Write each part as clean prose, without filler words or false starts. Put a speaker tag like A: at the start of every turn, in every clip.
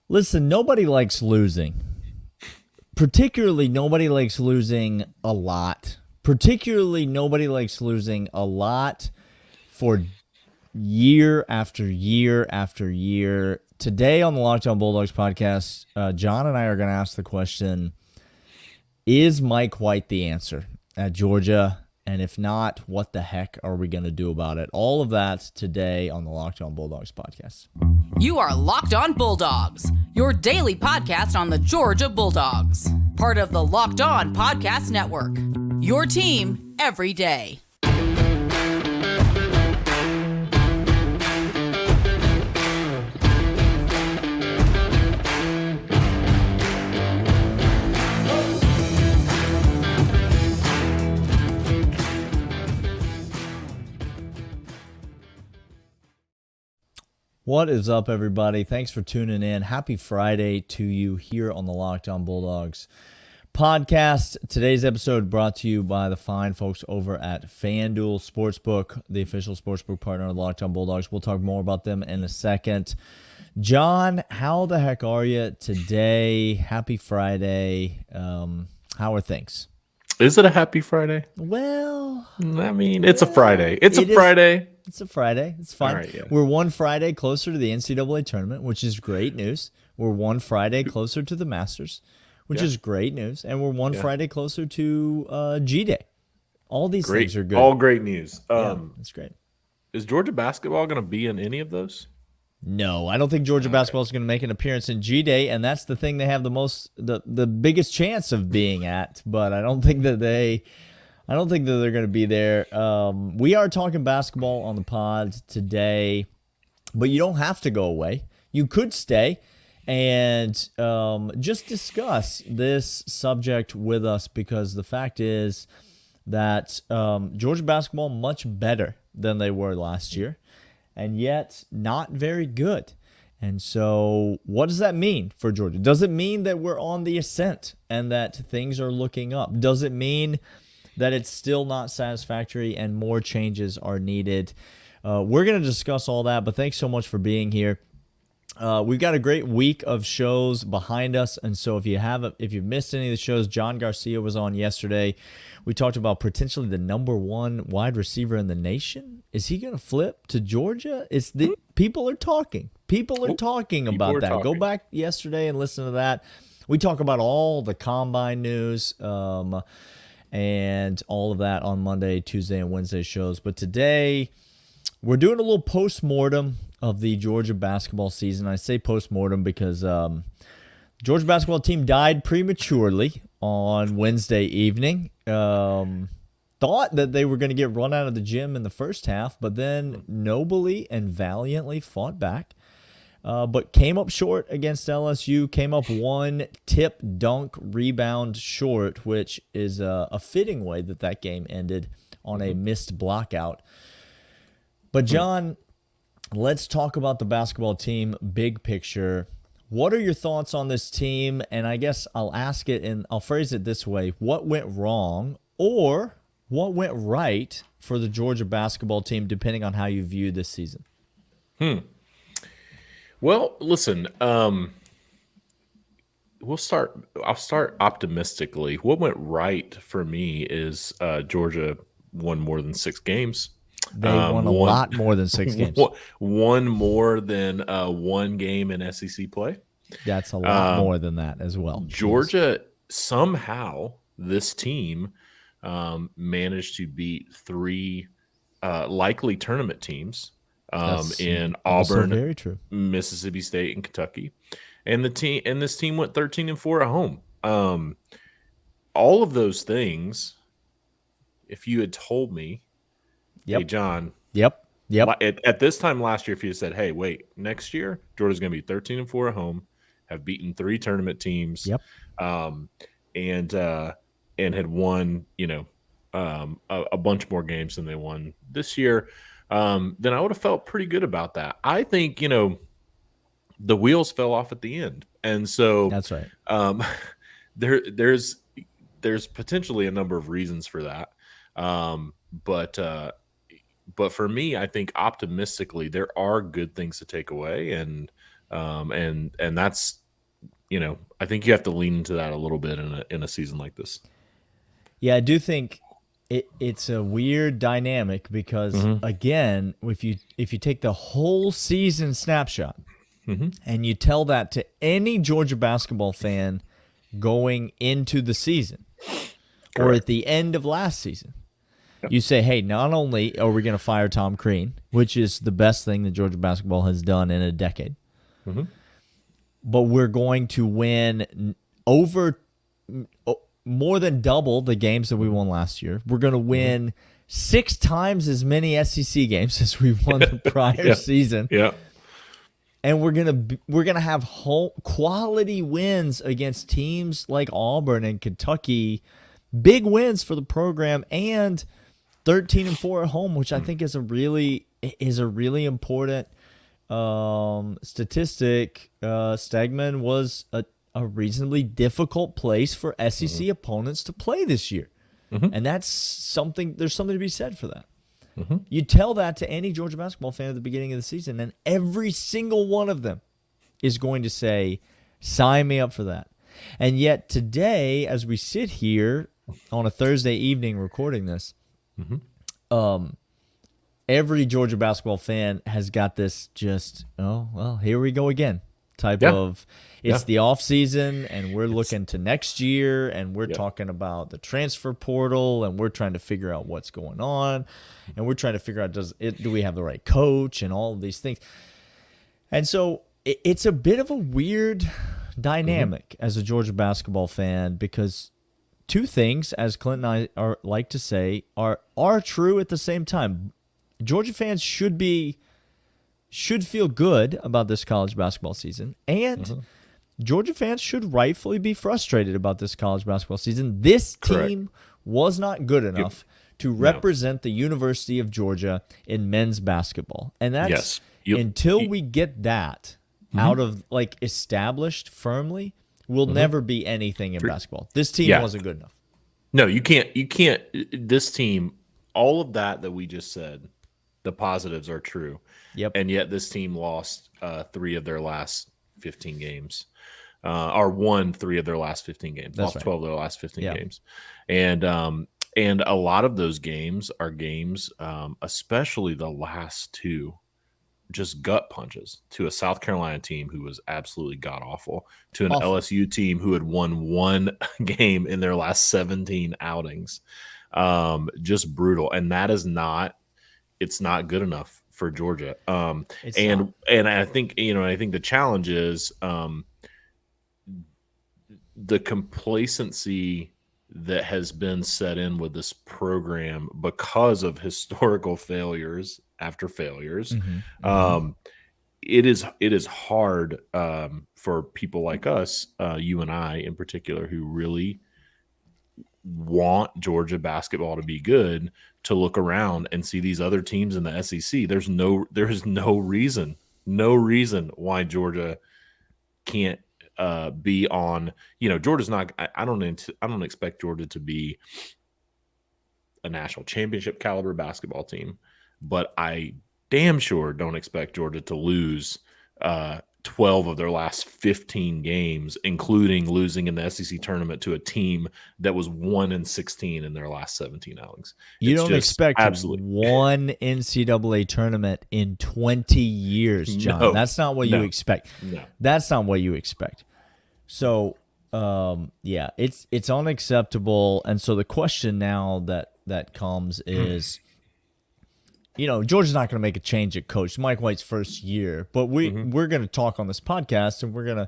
A: Listen, nobody likes losing. Particularly, nobody likes losing a lot. Particularly, nobody likes losing a lot for year after year after year. Today on the Locked On Bulldogs podcast, John and I are going to ask the question, is Mike White the answer at Georgia? And if not, what the heck are we going to do about it? All of that today on the Locked On Bulldogs podcast.
B: You are Locked On Bulldogs, your daily podcast on the Georgia Bulldogs. Part of the Locked On Podcast Network, your team every day.
A: What is up, everybody? Thanks for tuning in. Happy Friday to you here on the Locked On Bulldogs podcast. Today's episode brought to you by the fine folks over at FanDuel Sportsbook, the official sportsbook partner of the Locked On Bulldogs. We'll talk more about them in a second. John, how the heck are you today? Happy Friday. How are things?
C: Is it a happy Friday?
A: Well,
C: I mean, it's a Friday. It's a Friday.
A: It's a Friday. It's fine.
C: All right, yeah.
A: We're one Friday closer to the NCAA tournament, which is great news. We're one Friday closer to the Masters, which is great news. And we're one Friday closer to G-Day. All these things are good.
C: All great news.
A: That's great.
C: Is Georgia basketball going to be in any of those?
A: No, I don't think Georgia basketball is going to make an appearance in G-Day, and that's the thing they have the biggest chance of being at. But I don't think that they're going to be there. We are talking basketball on the pod today, but you don't have to go away. You could stay and just discuss this subject with us, because the fact is that Georgia basketball much better than they were last year, and yet not very good. And so what does that mean for Georgia? Does it mean that we're on the ascent and that things are looking up? Does it mean that it's still not satisfactory and more changes are needed? We're going to discuss all that, but thanks so much for being here. We've got a great week of shows behind us, and so if you've missed any of the shows, John Garcia was on yesterday. We talked about potentially the number one wide receiver in the nation. Is he going to flip to Georgia? People are talking. People are talking about that. Go back yesterday and listen to that. We talk about all the combine news and all of that on Monday, Tuesday, and Wednesday shows. But today, we're doing a little post-mortem of the Georgia basketball season. I say post-mortem because Georgia basketball team died prematurely on Wednesday evening. Thought that they were going to get run out of the gym in the first half, but then nobly and valiantly fought back. But came up short against LSU, came up one tip dunk rebound short, which is a fitting way that game ended on a missed blockout. But John, let's talk about the basketball team, big picture. What are your thoughts on this team? And I guess I'll ask it and I'll phrase it this way. What went wrong or what went right for the Georgia basketball team, depending on how you view this season?
C: Well, listen, I'll start optimistically. What went right for me is Georgia won more than 6 games.
A: They won a lot more than 6 games.
C: Won more than one game in SEC play.
A: That's a lot more than that as well.
C: Georgia, somehow, this team managed to beat 3 likely tournament teams in Auburn,
A: very true.
C: Mississippi State, and Kentucky. And this team went 13-4 at home. All of those things, if you had told me, hey, John.
A: Yep.
C: At this time last year, if you had said, hey, wait, next year, Georgia's going to be 13-4 at home, have beaten 3 tournament teams, and had won, a bunch more games than they won this year, then I would have felt pretty good about that. I think, the wheels fell off at the end. And so
A: that's right.
C: There's potentially a number of reasons for that. But for me, I think optimistically, there are good things to take away. And and that's, I think you have to lean into that a little bit in a season like this.
A: Yeah, I do think it's a weird dynamic because again, if you take the whole season snapshot and you tell that to any Georgia basketball fan going into the season or at the end of last season, you say, hey, not only are we going to fire Tom Crean, which is the best thing that Georgia basketball has done in a decade, but we're going to win over more than double the games that we won last year. We're going to win 6 times as many SEC games as we won the prior season.
C: Yeah.
A: And we're gonna have quality wins against teams like Auburn and Kentucky, big wins for the program, and 13-4 at home, which I think is a really important statistic. Stegman was a reasonably difficult place for SEC opponents to play this year, and that's something. There's something to be said for that. You tell that to any Georgia basketball fan at the beginning of the season, and every single one of them is going to say, sign me up for that. And yet today, as we sit here on a Thursday evening recording this, every Georgia basketball fan has got this just, oh, well, here we go again type of, it's the off season and we're looking to next year and we're talking about the transfer portal and we're trying to figure out what's going on and we're trying to figure out, do we have the right coach and all of these things. And so it's a bit of a weird dynamic as a Georgia basketball fan because two things, as Clint and I like to say, are true at the same time. Georgia fans should feel good about this college basketball season, and Georgia fans should rightfully be frustrated about this college basketball season. This team was not good enough to represent the University of Georgia in men's basketball, and that's until we get that out of established firmly, we'll never be anything in basketball. This team wasn't good enough.
C: No, you can't. This team, all of that we just said, the positives are true.
A: Yep.
C: And yet this team lost 3 of their last 15 games, or won 3 of their last 15 games.
A: That's
C: lost 12 of their last 15 games, and a lot of those games are games, especially the last 2, just gut punches to a South Carolina team who was absolutely god awful, to an LSU team who had won 1 game in their last 17 outings, just brutal, and that is not. It's not good enough for Georgia. And I think, I think the challenge is the complacency that has been set in with this program because of historical failures after failures. It is hard for people like us, you and I in particular, who really want Georgia basketball to be good, to look around and see these other teams in the SEC. There is no reason why Georgia can't be on. Georgia's not. I don't expect Georgia to be a national championship caliber basketball team, but I damn sure don't expect Georgia to lose 12 of their last 15 games, including losing in the SEC tournament to a team that was 1-16 in their last 17 outings.
A: You don't expect one NCAA tournament in 20 years, John.
C: No,
A: that's not what you expect.
C: No.
A: That's not what you expect. So, it's unacceptable. And so the question now that comes is, Georgia's not going to make a change at coach. Mike White's first year, but we're going to talk on this podcast and we're going to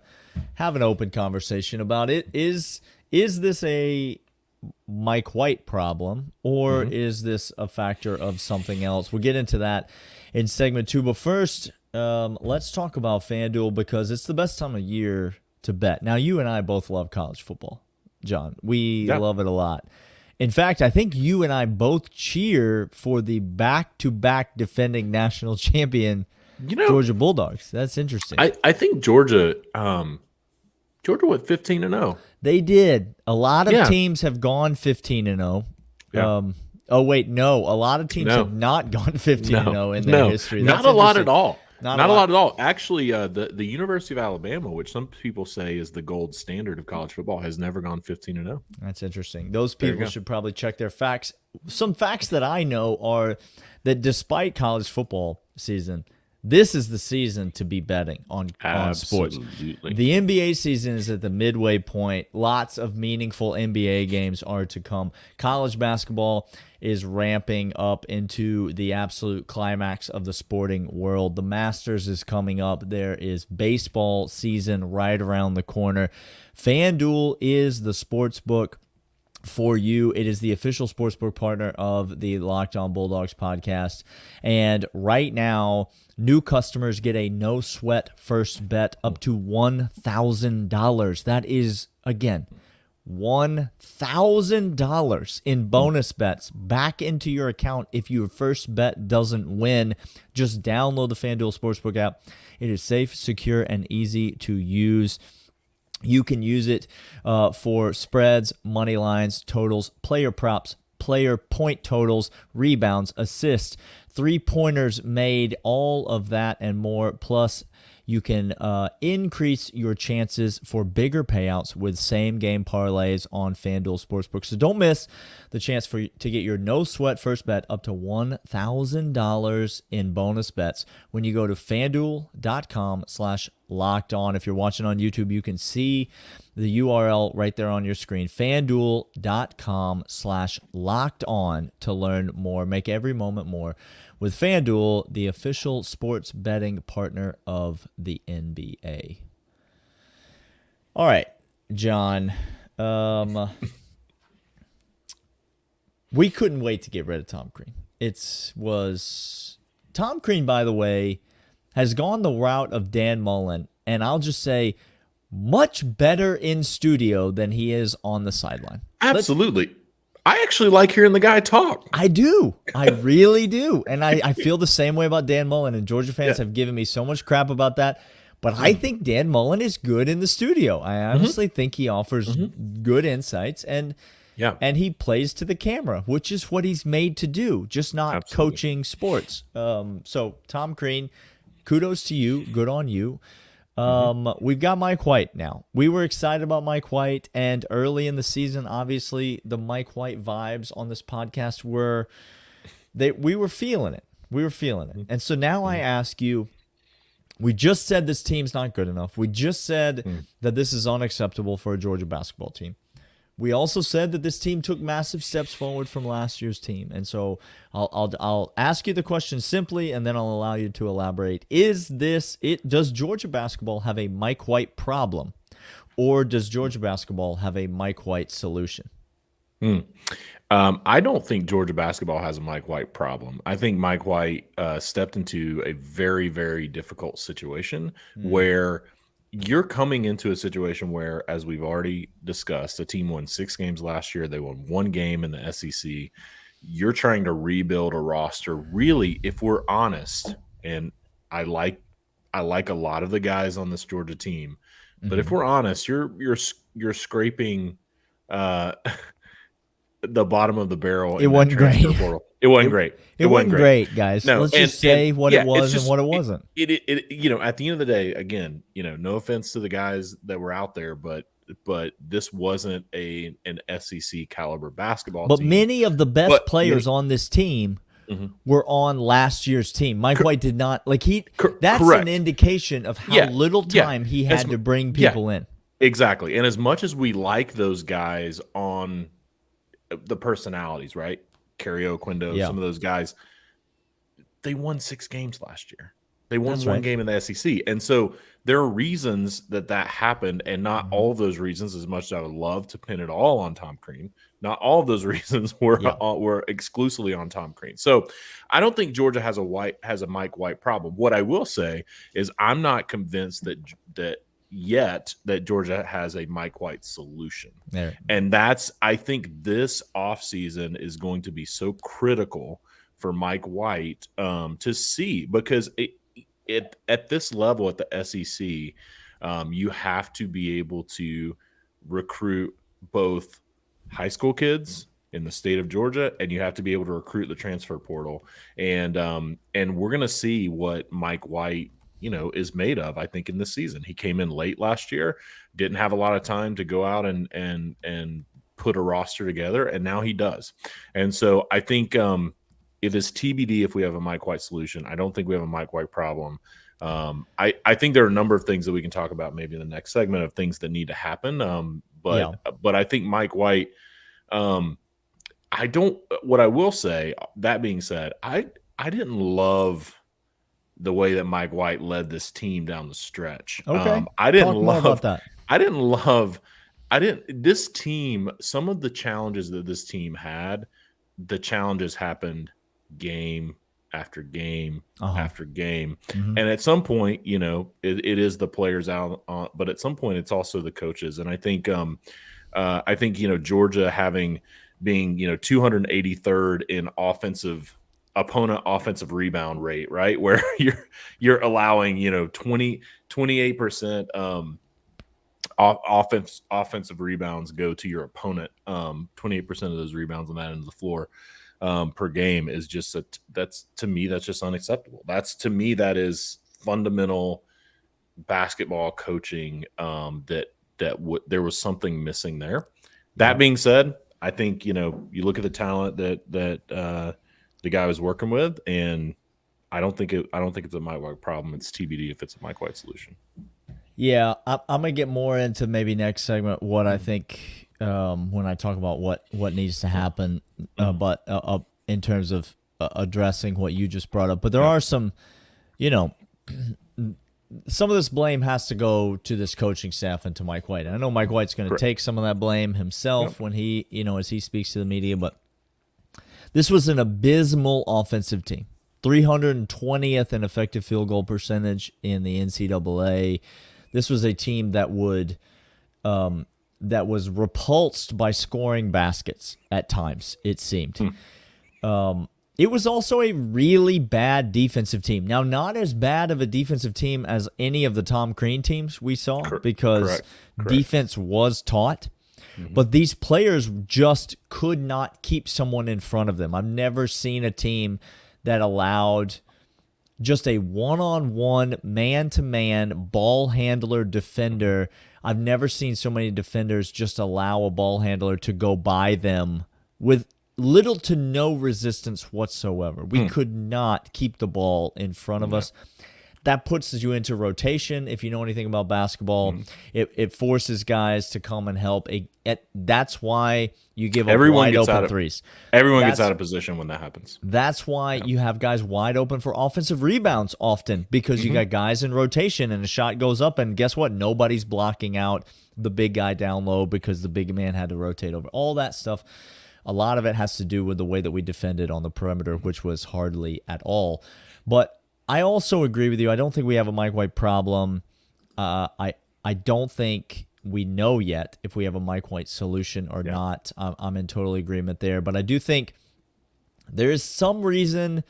A: have an open conversation about it. Is this a Mike White problem or is this a factor of something else? We'll get into that in segment 2. But first, let's talk about FanDuel because it's the best time of year to bet. Now, you and I both love college football, John. We love it a lot. In fact, I think you and I both cheer for the back-to-back defending national champion Georgia Bulldogs. That's interesting.
C: I think Georgia went 15-0.
A: They did. A lot of teams have gone 15-0. A lot of teams have not gone 15-0 in their history.
C: Not a lot at all. Not a lot at all. Actually, the University of Alabama, which some people say is the gold standard of college football, has never gone 15-0.
A: That's interesting. Those people should probably check their facts. Some facts that I know are that despite college football season, this is the season to be betting on sports. The NBA season is at the midway point. Lots of meaningful NBA games are to come. College basketball is ramping up into the absolute climax of the sporting world. The Masters is coming up. There is baseball season right around the corner. FanDuel is the sports book for you. It is the official sportsbook partner of the Locked On Bulldogs podcast. And right now, new customers get a no-sweat first bet up to $1,000. That is, again, $1,000 in bonus bets back into your account if your first bet doesn't win. Just download the FanDuel Sportsbook app. It is safe, secure, and easy to use. You can use it for spreads, money lines, totals, player props, player point totals, rebounds, assists, three-pointers made, all of that and more. Plus, you can increase your chances for bigger payouts with same-game parlays on FanDuel Sportsbook. So don't miss the chance to get your no-sweat first bet up to $1,000 in bonus bets when you go to FanDuel.com/LockedOn. If you're watching on YouTube, you can see the URL right there on your screen, FanDuel.com/LockedOn, to learn more. Make every moment more with FanDuel, the official sports betting partner of the NBA. All right, John. We couldn't wait to get rid of Tom Crean. Tom Crean, by the way, has gone the route of Dan Mullen, and I'll just say much better in studio than he is on the sideline.
C: Absolutely. I actually like hearing the guy talk.
A: I do. I really do. And I feel the same way about Dan Mullen, and Georgia fans have given me so much crap about that. But I think Dan Mullen is good in the studio. I honestly think he offers good insights, and he plays to the camera, which is what he's made to do, just not coaching sports. So Tom Crean, kudos to you. Good on you. We've got Mike White now. We were excited about Mike White, and early in the season, obviously, the Mike White vibes on this podcast we were feeling it. We were feeling it. And so now I ask you, we just said this team's not good enough. We just said that this is unacceptable for a Georgia basketball team. We also said that this team took massive steps forward from last year's team. And so I'll ask you the question simply, and then I'll allow you to elaborate. Does Georgia basketball have a Mike White problem, or does Georgia basketball have a Mike White solution?
C: I don't think Georgia basketball has a Mike White problem. I think Mike White stepped into a very, very difficult situation where you're coming into a situation where, as we've already discussed, the team won 6 games last year. They won 1 game in the SEC. You're trying to rebuild a roster. Really, if we're honest, and I like a lot of the guys on this Georgia team, but if we're honest, you're scraping the bottom of the barrel.
A: It wasn't great.
C: It wasn't great.
A: It wasn't great, guys.
C: No,
A: let's just say what it was and what it wasn't.
C: It at the end of the day, again, no offense to the guys that were out there, but this wasn't an SEC caliber basketball team.
A: But many of the best players on this team were on last year's team. Mike White did not that's
C: correct.
A: An indication of how little time he had to bring people in.
C: Exactly. And as much as we like those guys on the personalities, right? Kerry Oquendo, some of those guys, they won 6 games last year. They won one game in the SEC. And so there are reasons that happened, and not all of those reasons, as much as I would love to pin it all on Tom Crean, not all of those reasons were exclusively on Tom Crean. So I don't think Georgia has a Mike White problem. What I will say is I'm not convinced that Georgia has a Mike White solution.
A: There.
C: And I think this offseason is going to be so critical for Mike White to see, because at this level at the SEC, you have to be able to recruit both high school kids in the state of Georgia, and you have to be able to recruit the transfer portal. And we're going to see what Mike White, is made of, I think, in this season. He came in late last year, didn't have a lot of time to go out and put a roster together, and now he does. And so I think it is TBD if we have a Mike White solution. I don't think we have a Mike White problem. I think there are a number of things that we can talk about maybe in the next segment of things that need to happen. But I think Mike White, what I will say, that being said, I didn't love the way that Mike White led this team down the stretch.
A: Okay.
C: I didn't
A: Talk more about that.
C: This team, some of the challenges that this team had, the challenges happened game after game after game.
A: Mm-hmm.
C: And at some point, it is the players out, but at some point it's also the coaches. And I think, Georgia being 283rd in opponent offensive rebound rate, right? Where you're allowing, 28% offensive rebounds go to your opponent. 28% of those rebounds on that end of the floor per game is just that's just unacceptable. That is fundamental basketball coaching. There was something missing there. That being said, I think you look at the talent that the guy was working with, and I don't think it's a Mike White problem. It's TBD if it's a Mike White solution.
A: Yeah, I'm gonna get more into maybe next segment what I think when I talk about what needs to happen, but in terms of addressing what you just brought up. But there are some, some of this blame has to go to this coaching staff and to Mike White. And I know Mike White's going to take some of that blame himself when he, as he speaks to the media, but this was an abysmal offensive team. 320th in effective field goal percentage in the NCAA. This was a team that was repulsed by scoring baskets at times, it seemed. It was also a really bad defensive team. Now, not as bad of a defensive team as any of the Tom Crean teams we saw because defense was taught. But these players just could not keep someone in front of them. I've never seen a team that allowed just a one-on-one, man-to-man ball handler defender. I've never seen so many defenders just allow a ball handler to go by them with little to no resistance whatsoever. We could not keep the ball in front of us. That puts you into rotation. If you know anything about basketball, it forces guys to come and help. That's why you give up wide open threes.
C: Everyone gets out of position when that happens.
A: That's why you have guys wide open for offensive rebounds often, because you got guys in rotation and a shot goes up, and guess what? Nobody's blocking out the big guy down low because the big man had to rotate over. All that stuff. A lot of it has to do with the way that we defended on the perimeter, which was hardly at all. But I also agree with you. I don't think we have a Mike White problem. I don't think we know yet if we have a Mike White solution or not. I'm in total agreement there. But I do think there is some reason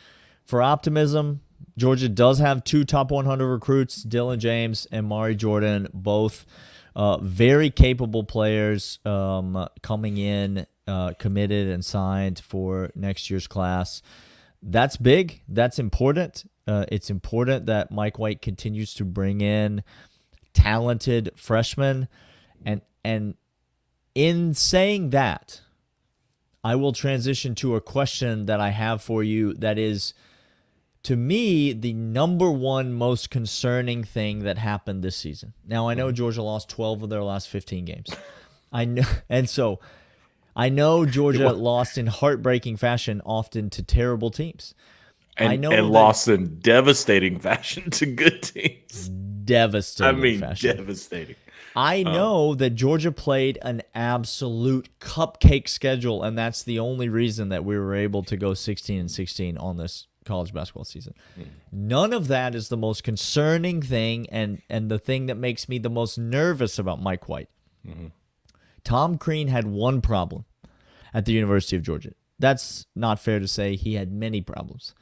A: for optimism. Georgia does have 2 top 100 recruits, Dylan James and Mari Jordan, both very capable players coming in, committed and signed for next year's class. That's big. That's important. It's important that Mike White continues to bring in talented freshmen. And in saying that, I will transition to a question that I have for you that is, to me, the number one most concerning thing that happened this season. Now, I know Georgia lost 12 of their last 15 games. I know, and so I know Georgia lost in heartbreaking fashion, often to terrible teams.
C: And lost in devastating fashion to good teams.
A: Devastating fashion.
C: Devastating.
A: I know that Georgia played an absolute cupcake schedule, and that's the only reason that we were able to go 16-16 on this college basketball season. None of that is the most concerning thing and the thing that makes me the most nervous about Mike White. Tom Crean had one problem at the University of Georgia. That's not fair to say. He had many problems.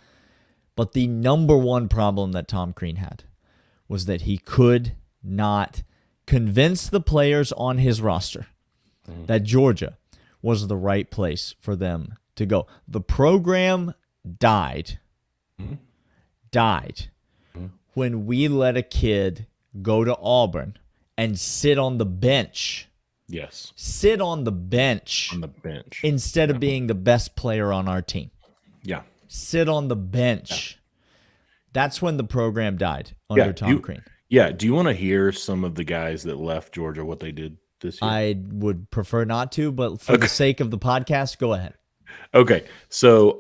A: But the number one problem that Tom Crean had was that he could not convince the players on his roster that Georgia was the right place for them to go. The program died when we let a kid go to Auburn and sit on the bench.
C: Yes.
A: Sit on the bench.
C: On the bench.
A: Instead of being the best player on our team.
C: Yeah.
A: Sit on the bench. Yeah. That's when the program died under Tom Crean.
C: Yeah. Do you want to hear some of the guys that left Georgia, what they did this year?
A: I would prefer not to, but for the sake of the podcast, go ahead.
C: Okay. So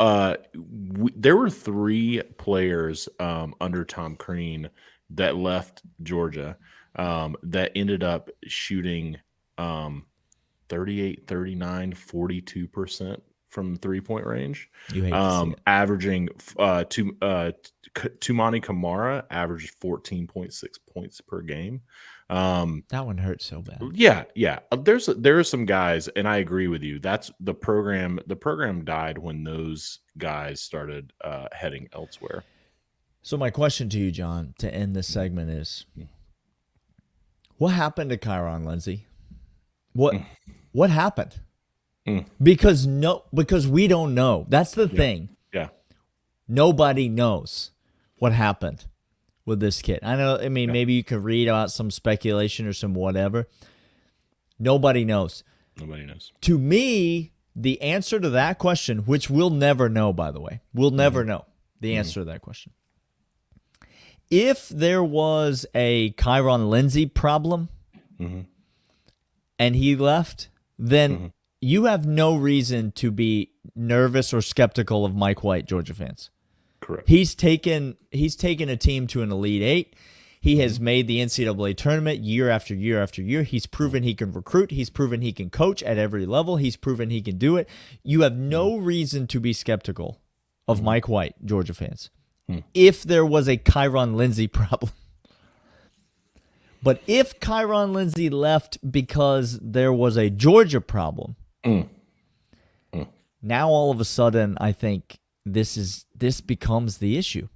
C: there were 3 players under Tom Crean that left Georgia that ended up shooting 38, 39, 42% from the 3-point range.
A: You hate to see it.
C: Averaging Tumani Kamara averaged 14.6 points per game.
A: That one hurts so bad.
C: Yeah. There are some guys, and I agree with you. That's the program. The program died when those guys started heading elsewhere.
A: So my question to you, John, to end this segment is, what happened to Kyron Lindsey? What happened? Because we don't know. That's the thing.
C: Yeah.
A: Nobody knows what happened with this kid. I mean, maybe you could read about some speculation or some whatever. Nobody knows.
C: Nobody knows.
A: To me, the answer to that question, which we'll never know, by the way, we'll never know the answer to that question. If there was a Kyron Lindsey problem and he left, then you have no reason to be nervous or skeptical of Mike White, Georgia fans.
C: Correct.
A: He's taken a team to an Elite Eight. He has made the NCAA tournament year after year after year. He's proven he can recruit. He's proven he can coach at every level. He's proven he can do it. You have no reason to be skeptical of Mike White, Georgia fans, if there was a Kyron Lindsey problem. But if Kyron Lindsey left because there was a Georgia problem, now all of a sudden I think this becomes the issue.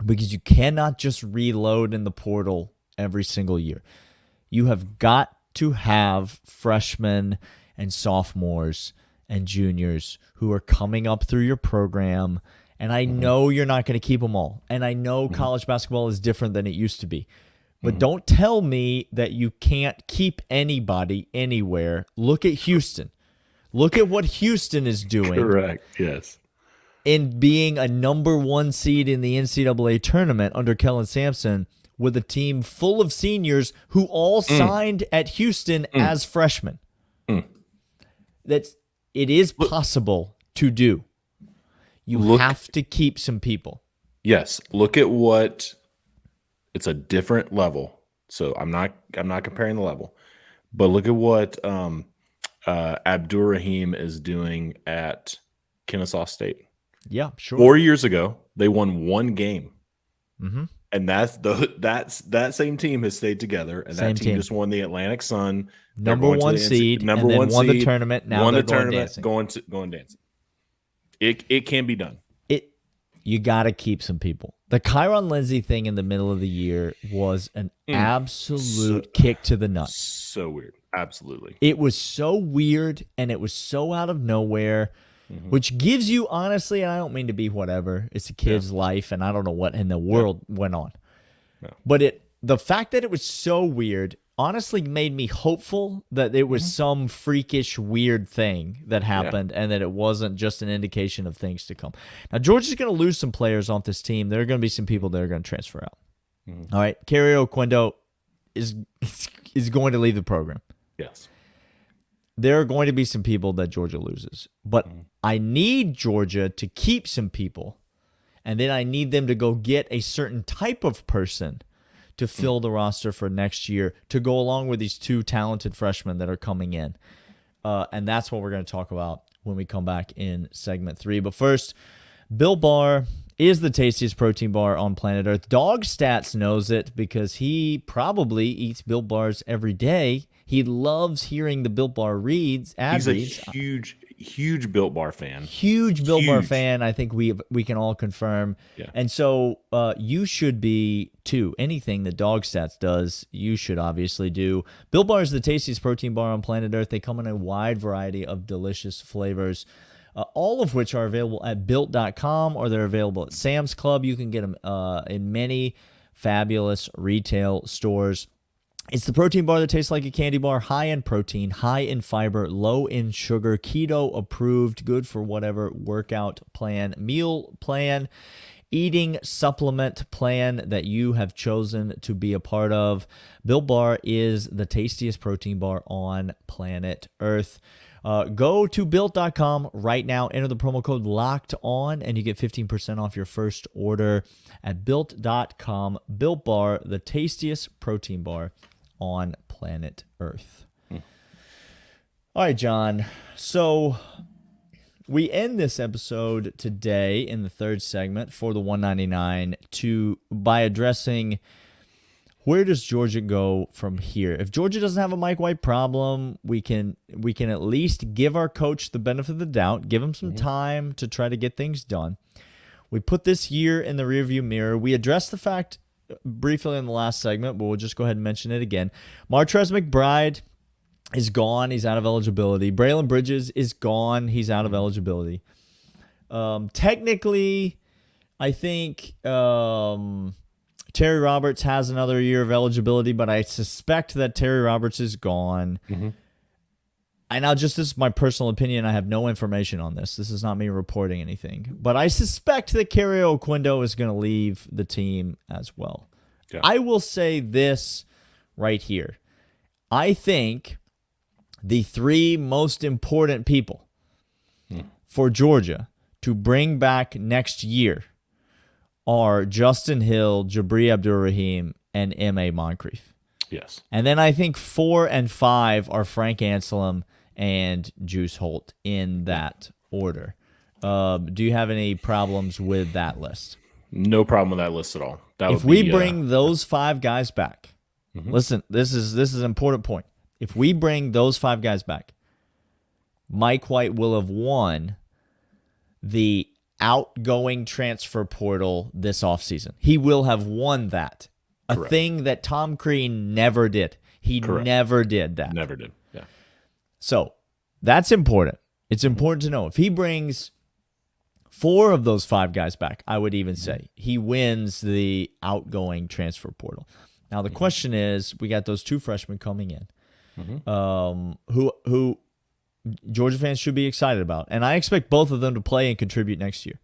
A: Because you cannot just reload in the portal every single year. You have got to have freshmen and sophomores and juniors who are coming up through your program. And I know you're not going to keep them all. And I know college basketball is different than it used to be. But don't tell me that you can't keep anybody anywhere. Look at Houston. Look at what Houston is doing.
C: Correct, yes.
A: In being a number 1 seed in the NCAA tournament under Kellen Sampson with a team full of seniors who all signed at Houston as freshmen. It is possible to do. You have to keep some people.
C: Yes. Look at what it's a different level. So I'm not comparing the level, but look at what Abdur-Rahim is doing at Kennesaw State.
A: Yeah, sure.
C: 4 years ago, they won 1 game, and that same team has stayed together, and that team just won the Atlantic Sun,
A: number 1 seed, number and then 1 won seed, the tournament. Now
C: won
A: they're
C: the tournament,
A: going
C: dancing. It can be done.
A: You got to keep some people. The Kyron Lindsey thing in the middle of the year was an absolute kick to the nuts.
C: So weird. Absolutely.
A: It was so weird, and it was so out of nowhere. Which gives you, honestly, and I don't mean to be whatever, it's a kid's life, and I don't know what in the world went on. But the fact that it was so weird honestly made me hopeful that it was some freakish, weird thing that happened and that it wasn't just an indication of things to come. Now, Georgia's going to lose some players off this team. There are going to be some people that are going to transfer out. All right, Kerry Oquendo is going to leave the program.
C: Yes.
A: There are going to be some people that Georgia loses. But I need Georgia to keep some people, and then I need them to go get a certain type of person to fill the roster for next year to go along with these 2 talented freshmen that are coming in. And that's what we're going to talk about when we come back in segment 3. But first, Built Bar is the tastiest protein bar on planet Earth. Dawgs Stats knows it because he probably eats Built Bars every day. He loves hearing the Built Bar reads.
C: He's huge Built Bar fan.
A: Huge Built Bar fan. I think we can all confirm.
C: Yeah.
A: And so you should be too. Anything that Dog Stats does, you should obviously do. Built Bar is the tastiest protein bar on planet Earth. They come in a wide variety of delicious flavors, all of which are available at built.com, or they're available at Sam's Club. You can get them in many fabulous retail stores. It's the protein bar that tastes like a candy bar, high in protein, high in fiber, low in sugar, keto approved, good for whatever workout plan, meal plan, eating supplement plan that you have chosen to be a part of. Built Bar is the tastiest protein bar on planet Earth. Go to built.com right now, enter the promo code locked on, and you get 15% off your first order at built.com. Built Bar, the tastiest protein bar on planet Earth. All right, John. So we end this episode today in the third segment for the 199 by addressing, where does Georgia go from here? If Georgia doesn't have a Mike White problem, we can at least give our coach the benefit of the doubt, give him some time to try to get things done. We put this year in the rearview mirror. We addressed the fact briefly in the last segment, but we'll just go ahead and mention it again. Martrez McBride is gone. He's out of eligibility. Braylon Bridges is gone. He's out of eligibility. Technically, I think Terry Roberts has another year of eligibility, but I suspect that Terry Roberts is gone. And now, this is my personal opinion. I have no information on this. This is not me reporting anything. But I suspect that Kerry Oquendo is going to leave the team as well. Yeah. I will say this right here. I think the three most important people for Georgia to bring back next year are Justin Hill, Jabri Abdur-Rahim, and M.A. Moncrief.
C: Yes.
A: And then I think 4 and 5 are Frank Anselm and Juice Holt in that order. Do you have any problems with that list?
C: No problem with that list at all.
A: If we bring those 5 guys back, listen, this is an important point. If we bring those 5 guys back, Mike White will have won the outgoing transfer portal this offseason. He will have won that. Correct. A thing that Tom Crean never did. He never did that.
C: Never did. Yeah.
A: So that's important. It's important to know. If he brings 4 of those 5 guys back, I would even say he wins the outgoing transfer portal. Now the question is, we got those 2 freshmen coming in, who Georgia fans should be excited about, and I expect both of them to play and contribute next year.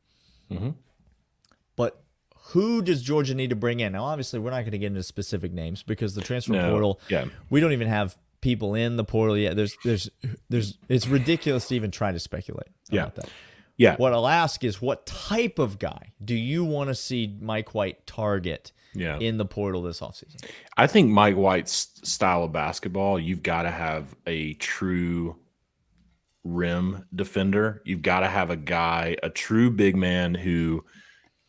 A: But who does Georgia need to bring in? Now, obviously, we're not going to get into specific names because the transfer portal, we don't even have people in the portal yet. It's ridiculous to even try to speculate about that.
C: Yeah.
A: What I'll ask is, what type of guy do you want to see Mike White target in the portal this offseason?
C: I think Mike White's style of basketball, you've got to have a true rim defender. You've got to have a true big man who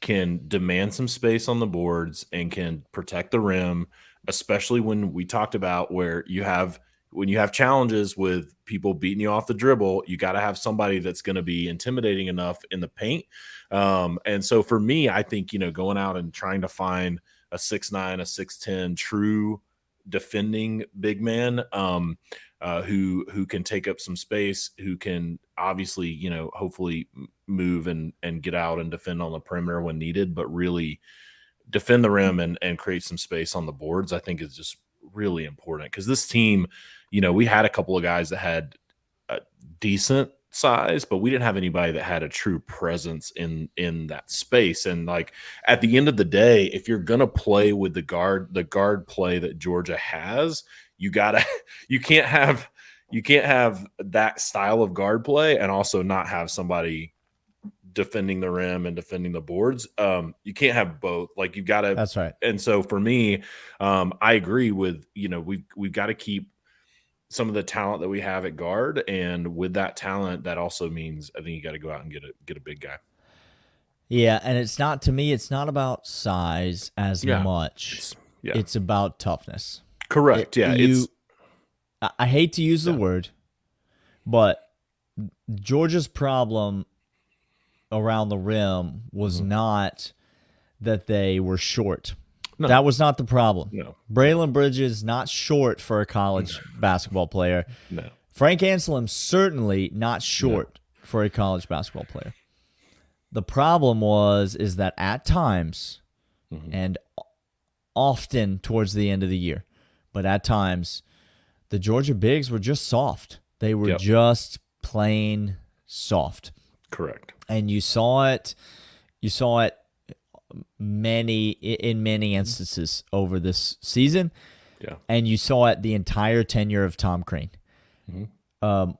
C: can demand some space on the boards and can protect the rim, especially when we talked about when you have challenges with people beating you off the dribble. You got to have somebody that's going to be intimidating enough in the paint. And so for me, I think, going out and trying to find a 6'9", a 6'10", true defending big man, who can take up some space, who can obviously, hopefully move and get out and defend on the perimeter when needed, but really defend the rim and create some space on the boards, I think is just really important. Because this team, we had a couple of guys that had a decent size, but we didn't have anybody that had a true presence in that space. And like at the end of the day, if you're gonna play with the guard play that Georgia has, you can't have that style of guard play and also not have somebody defending the rim and defending the boards. You can't have both. Like you've got to.
A: That's right.
C: And so for me, I agree with we've got to keep some of the talent that we have at guard, and with that talent, that also means I think you got to go out and get a big guy.
A: Yeah, and it's not about size as much. It's about toughness.
C: Correct. I hate
A: to use the word, but Georgia's problem around the rim was not that they were short.
C: No.
A: That was not the problem.
C: No.
A: Braylon Bridges not short for a college basketball player.
C: No.
A: Frank Anselm certainly not short for a college basketball player. The problem is that at times, and often towards the end of the year, but at times, the Georgia bigs were just soft. They were just plain soft.
C: Correct.
A: And you saw it in many instances over this season.
C: Yeah.
A: And you saw it the entire tenure of Tom Crean.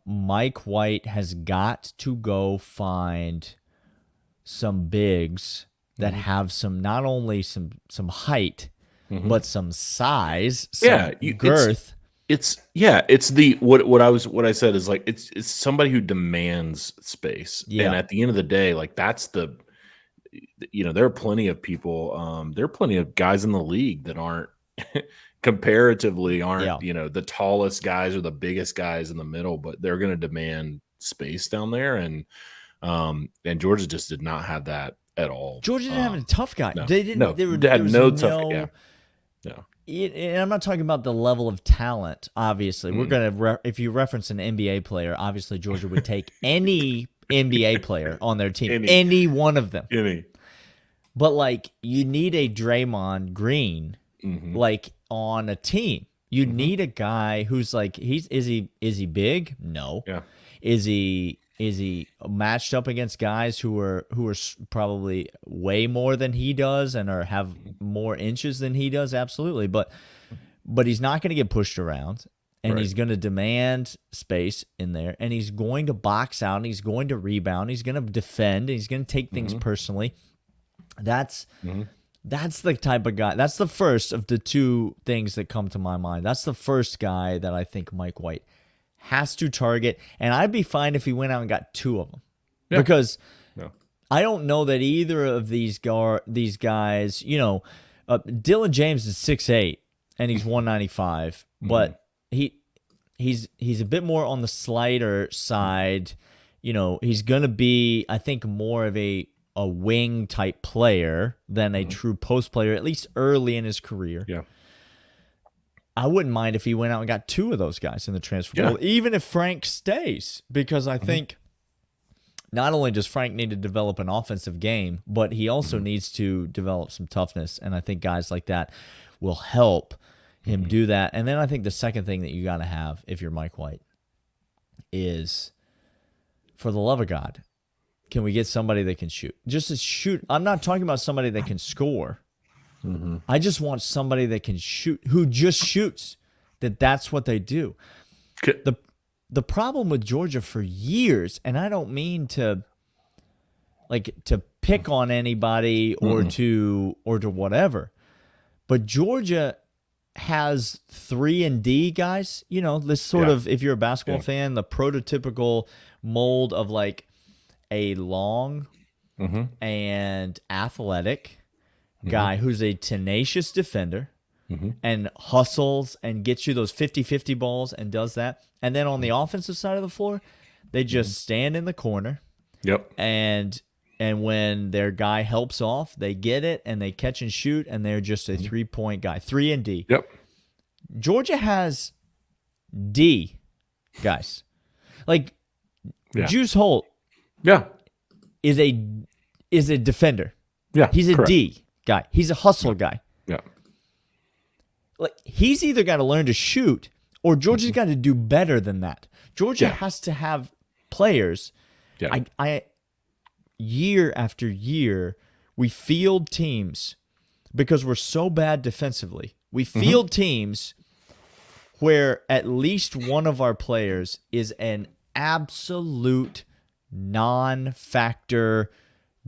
A: Mike White has got to go find some bigs that have some, not only some height, but some size, some girth.
C: It's the what I said is like it's somebody who demands space.
A: Yeah.
C: And at the end of the day, like that's the there are plenty of people, there are plenty of guys in the league that aren't comparatively the tallest guys or the biggest guys in the middle, but they're going to demand space down there, and Georgia just did not have that at all.
A: Georgia didn't have a tough guy.
C: No,
A: They didn't.
C: No,
A: They
C: had no tough. Yeah. No.
A: And I'm not talking about the level of talent. Obviously, we're gonna if you reference an NBA player, obviously Georgia would take any NBA player on their team, any one of them. But like, you need a Draymond Green, like on a team. You need a guy who's like, is he big? No.
C: Yeah.
A: Is he matched up against guys who are probably way more than he does and have more inches than he does? Absolutely. But he's not going to get pushed around, and he's going to demand space in there, and he's going to box out, and he's going to rebound, he's going to defend, and he's going to take things personally. That's the type of guy. That's the first of the two things that come to my mind. That's the first guy that I think Mike White has to target, and I'd be fine if he went out and got two of them, because I don't know that either of these guys. Dylan James is 6'8", and he's 195, but he's a bit more on the slighter side. He's gonna be, I think, more of a wing type player than a true post player, at least early in his career.
C: Yeah.
A: I wouldn't mind if he went out and got two of those guys in the transfer portal, even if Frank stays, because I think not only does Frank need to develop an offensive game, but he also needs to develop some toughness, and I think guys like that will help him do that. And then I think the second thing that you got to have if you're Mike White is, for the love of God, can we get somebody that can shoot? Just to shoot. I'm not talking about somebody that can score. I just want somebody that can shoot, who just shoots. That's what they do. The problem with Georgia for years, and I don't mean to pick on anybody or to whatever, but Georgia has 3-and-D guys. This sort of, if you're a basketball fan, the prototypical mold of like a long and athletic guy who's a tenacious defender and hustles and gets you those 50-50 balls and does that. And then on the offensive side of the floor, they just stand in the corner.
C: Yep.
A: And when their guy helps off, they get it and they catch and shoot, and they're just a 3-point guy. 3-and-D.
C: Yep.
A: Georgia has D guys. Like Juice Holt is a defender.
C: Yeah.
A: He's a D guy. He's a hustle guy.
C: Yeah.
A: Like, he's either got to learn to shoot, or Georgia's got to do better than that. Georgia has to have players.
C: Yeah.
A: I year after year, we field teams, because we're so bad defensively. We field teams where at least one of our players is an absolute non-factor,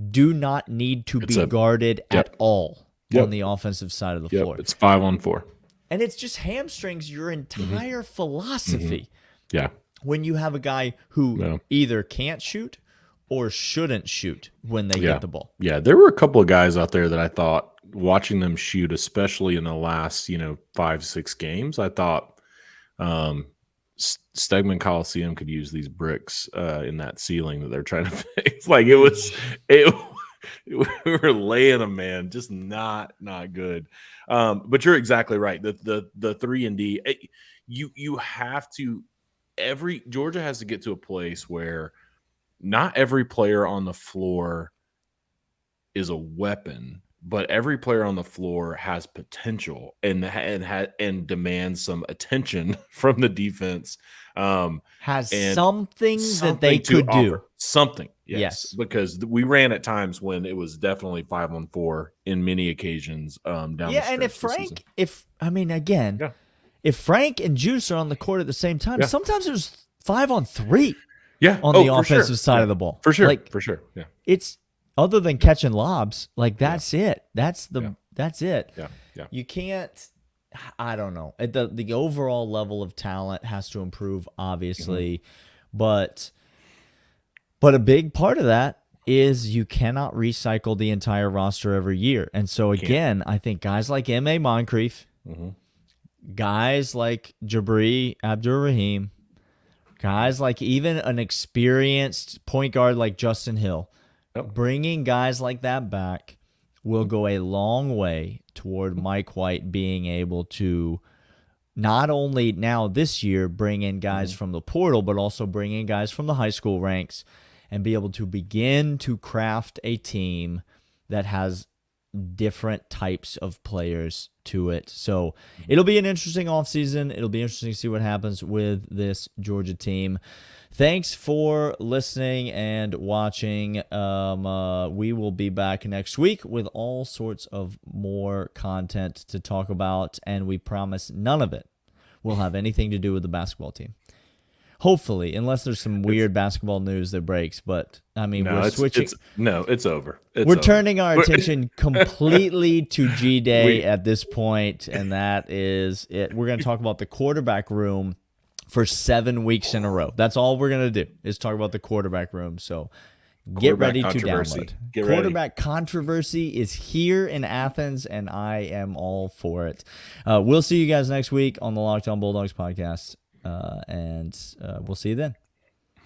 A: do not need to be guarded at all on the offensive side of the floor.
C: It's 5-on-4.
A: And it's just hamstrings your entire philosophy.
C: Yeah.
A: When you have a guy who either can't shoot or shouldn't shoot when they get the ball.
C: Yeah, there were a couple of guys out there that I thought, watching them shoot, especially in the last 5-6 games, I thought Stegman Coliseum could use these bricks in that ceiling that they're trying to fix. Like it we were laying them, man, just not good. But you're exactly right. The 3-and-D, you have to. Georgia has to get to a place where not every player on the floor is a weapon, but every player on the floor has potential and demands some attention from the defense.
A: Has
C: and
A: something that they could do.
C: Something,
A: yes.
C: Because we ran at times when it was definitely 5-on-4 in many occasions. Down the stretch
A: and if Frank, if Frank and Juice are on the court at the same time, sometimes there's 5-on-3.
C: Yeah,
A: on the offensive side of the ball,
C: for sure,
A: like,
C: for sure. Yeah,
A: it's other than catching lobs, like that's it. That's it.
C: Yeah.
A: You can't. I don't know. The overall level of talent has to improve, obviously, but a big part of that is you cannot recycle the entire roster every year. And so again, I think guys like M.A. Moncrief, guys like Jabri Abdur-Rahim, guys like even an experienced point guard like Justin Hill, bringing guys like that back will go a long way toward Mike White being able to not only now this year bring in guys from the portal, but also bring in guys from the high school ranks and be able to begin to craft a team that has different types of players to it. So it'll be an interesting offseason. It'll be interesting to see what happens with this Georgia team. Thanks for listening and watching. We will be back next week with all sorts of more content to talk about, and we promise none of it will have anything to do with the basketball team. Hopefully, unless there's some weird basketball news that breaks. But, I mean, we're switching.
C: It's over.
A: We're turning our attention completely to G-Day at this point, and that is it. We're going to talk about the quarterback room for 7 weeks in a row. That's all we're going to do is talk about the quarterback room. So get ready to download. Quarterback controversy is here in Athens, and I am all for it. We'll see you guys next week on the Locked On Bulldogs podcast. And we'll see you then.